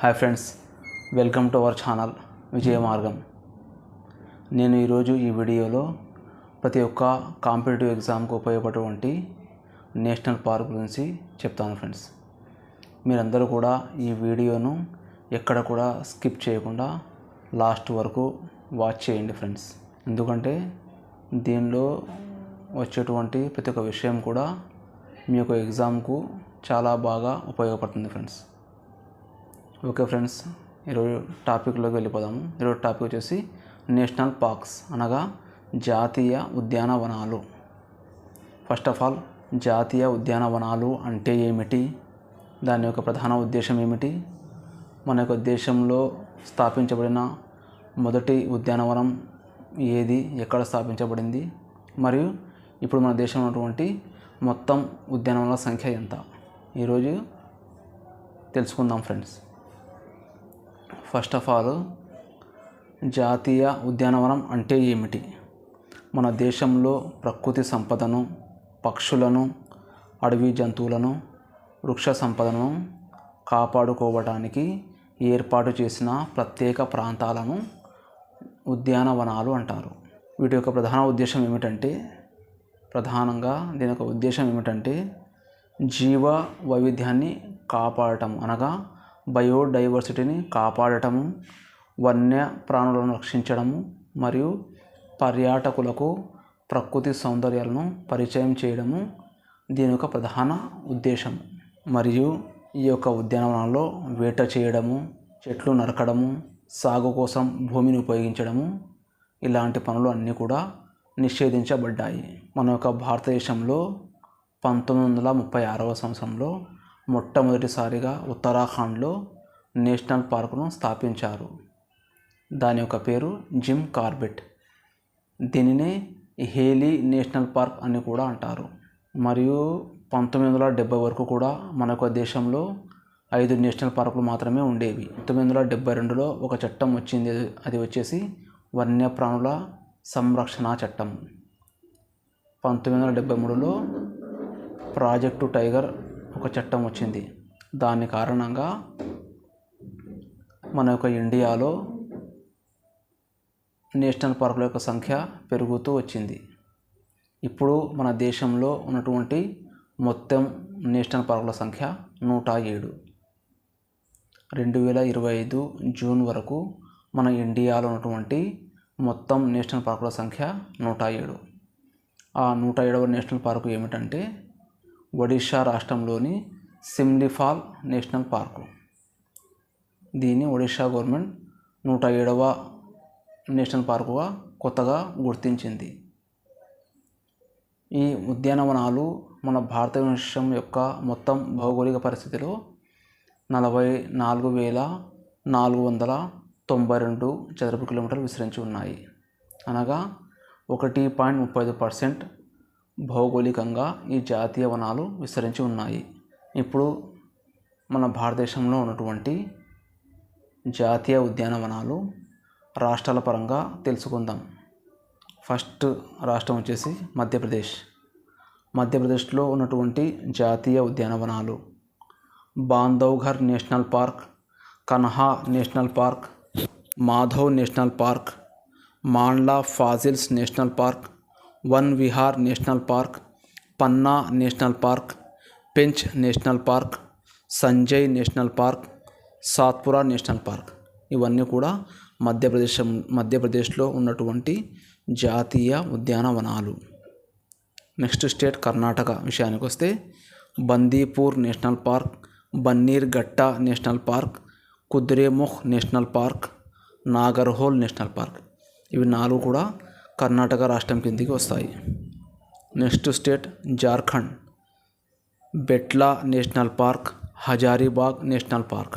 Hi friends, welcome to our channel Vijaya Margam. నేను ఈరోజు ఈ వీడియోలో ప్రతి ఒక్క కాంపిటేటివ్ ఎగ్జామ్కి ఉపయోగపడేటువంటి నేషనల్ పార్క్ గురించి చెప్తాను. ఫ్రెండ్స్, మీరందరూ కూడా ఈ వీడియోను ఎక్కడ కూడా స్కిప్ చేయకుండా లాస్ట్ వరకు వాచ్ చేయండి ఫ్రెండ్స్. ఎందుకంటే దీనిలో వచ్చేటువంటి ప్రతి ఒక్క విషయం కూడా మీ యొక్క ఎగ్జామ్కు చాలా బాగా ఉపయోగపడుతుంది ఫ్రెండ్స్. ఓకే ఫ్రెండ్స్, ఈరోజు టాపిక్లోకి వెళ్ళిపోదాము. ఈరోజు టాపిక్ వచ్చేసి నేషనల్ పార్క్స్ అనగా జాతీయ ఉద్యానవనాలు. ఫస్ట్ ఆఫ్ ఆల్, జాతీయ ఉద్యానవనాలు అంటే ఏమిటి, దాని యొక్క ప్రధాన ఉద్దేశం ఏమిటి, మన యొక్క దేశంలో స్థాపించబడిన మొదటి ఉద్యానవనం ఏది, ఎక్కడ స్థాపించబడింది, మరియు ఇప్పుడు మన దేశంలో ఉన్నటువంటి మొత్తం ఉద్యానవనాల సంఖ్య ఎంత, ఈరోజు తెలుసుకుందాం ఫ్రెండ్స్. ఫస్ట్ ఆఫ్ ఆల్, జాతీయ ఉద్యానవనం అంటే ఏమిటి? మన దేశంలో ప్రకృతి సంపదను, పక్షులను, అడవి జంతువులను, వృక్ష సంపదను కాపాడుకోవడానికి ఏర్పాటు చేసిన ప్రత్యేక ప్రాంతాలను ఉద్యానవనాలు అంటారు. వీటి యొక్క ప్రధాన ఉద్దేశం ఏమిటంటే, దీని యొక్క ఉద్దేశం ఏమిటంటే జీవ వైవిధ్యాన్ని కాపాడటం అనగా బయోడైవర్సిటీని కాపాడటము, వన్య ప్రాణులను రక్షించడము, మరియు పర్యాటకులకు ప్రకృతి సౌందర్యాలను పరిచయం చేయడము దీని యొక్క ప్రధాన ఉద్దేశం. మరియు ఈ యొక్క ఉద్యానవనాల్లో వేట చేయడము, చెట్లు నరకడము, సాగు కోసం భూమిని ఉపయోగించడము, ఇలాంటి పనులు అన్నీ కూడా నిషేధించబడ్డాయి. మన యొక్క భారతదేశంలో 1936వ సంవత్సరంలో మొట్టమొదటిసారిగా ఉత్తరాఖండ్లో నేషనల్ పార్కును స్థాపించారు. దాని యొక్క పేరు జిమ్ కార్బెట్. దీనినే హేలీ నేషనల్ పార్క్ అని కూడా అంటారు. మరియు 1970 వరకు కూడా మన యొక్క దేశంలో 5 నేషనల్ పార్కులు మాత్రమే ఉండేవి. 1972లో ఒక చట్టం వచ్చింది, అది వచ్చేసి వన్యప్రాణుల సంరక్షణ చట్టం. 1973లో ప్రాజెక్టు టైగర్ ఒక చట్టం వచ్చింది. దాని కారణంగా మన యొక్క ఇండియాలో నేషనల్ పార్కుల యొక్క సంఖ్య పెరుగుతూ వచ్చింది. ఇప్పుడు మన దేశంలో ఉన్నటువంటి మొత్తం నేషనల్ పార్కుల సంఖ్య 107. 2025 జూన్ వరకు మన ఇండియాలో ఉన్నటువంటి మొత్తం నేషనల్ పార్కుల సంఖ్య 107. ఆ 107వ నేషనల్ పార్కు ఏమిటంటే ఒడిషా రాష్ట్రంలోని సిమ్లిపాల్ నేషనల్ పార్కు. దీన్ని ఒడిషా గవర్నమెంట్ 107వ నేషనల్ పార్కుగా కొత్తగా గుర్తించింది. ఈ ఉద్యానవనాలు మన భారతదేశం యొక్క మొత్తం భౌగోళిక పరిస్థితిలో 44,492 చదరపు కిలోమీటర్లు విస్తరించి ఉన్నాయి. అనగా 1.35% భౌగోళికంగా ఈ జాతీయ వనాలు విస్తరించి ఉన్నాయి. ఇప్పుడు మన భారతదేశంలో ఉన్నటువంటి జాతీయ ఉద్యానవనాలు రాష్ట్రాల పరంగా తెలుసుకుందాం. ఫస్ట్ రాష్ట్రం వచ్చేసి మధ్యప్రదేశ్. మధ్యప్రదేశ్లో ఉన్నటువంటి జాతీయ ఉద్యానవనాలు Bandhavgarh national park, Kanha national park, Madhav national park, Mandla fossils national park, Van Vihar national park, Panna national park, Pench national park, Sanjay national park, Satpura national park. ఇవన్నీ కూడా మధ్యప్రదేశ్లో ఉన్నటువంటి జాతీయ ఉద్యానవనాలు. నెక్స్ట్ స్టేట్ కర్ణాటక విషయానికి వస్తే Bandipur national park, Bannerghatta national park, Kudremukh national park, Nagarhole national park. ఇవి 4 కూడా కర్ణాటక రాష్ట్రం కిందికి వస్తాయి. Next state Jharkhand. Betla national park, Hazaribagh national park.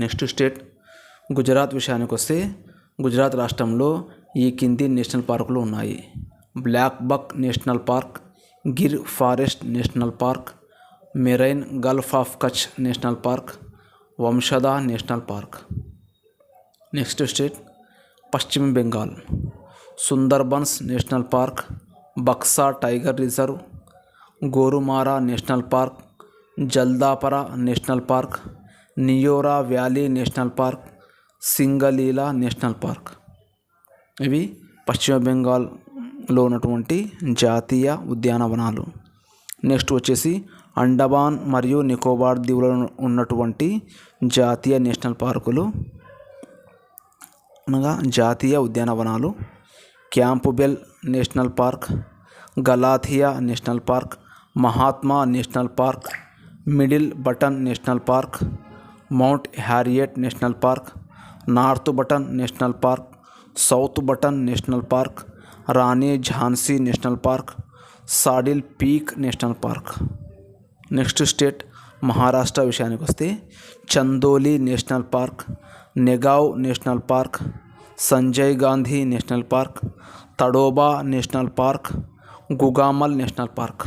Next state Gujarat విషయానికి వస్తే గుజరాత్ రాష్ట్రంలో ఈ కింది నేషనల్ పార్కులు ఉన్నాయి: black buck national park, Gir forest national park, marine gulf of Kutch national park, Vansda national park. Next state Paschim Bengal. Sundarbans national park, Buxa tiger reserve, Gorumara national park, Jaldapara national park, Neora valley national park, Singalila national park. ఇవి పశ్చిమ బెంగాల్లో ఉన్నటువంటి జాతీయ ఉద్యానవనాలు. నెక్స్ట్ వచ్చేసి అండమాన్ మరియు నికోబార్ దీవులలో ఉన్నటువంటి జాతీయ నేషనల్ పార్కులు అనగా జాతీయ ఉద్యానవనాలు: Campbell national park, Galathea national park, Mahatma national park, middle button national park, mount Harriet national park, north button national park, south button national park, Rani Jhansi national park, saddle peak national park. Next state Maharashtra విషయానికి వస్తే Chandoli national park, Navegaon national park, Sanjay Gandhi national park, Tadoba national park, Gugamal national park.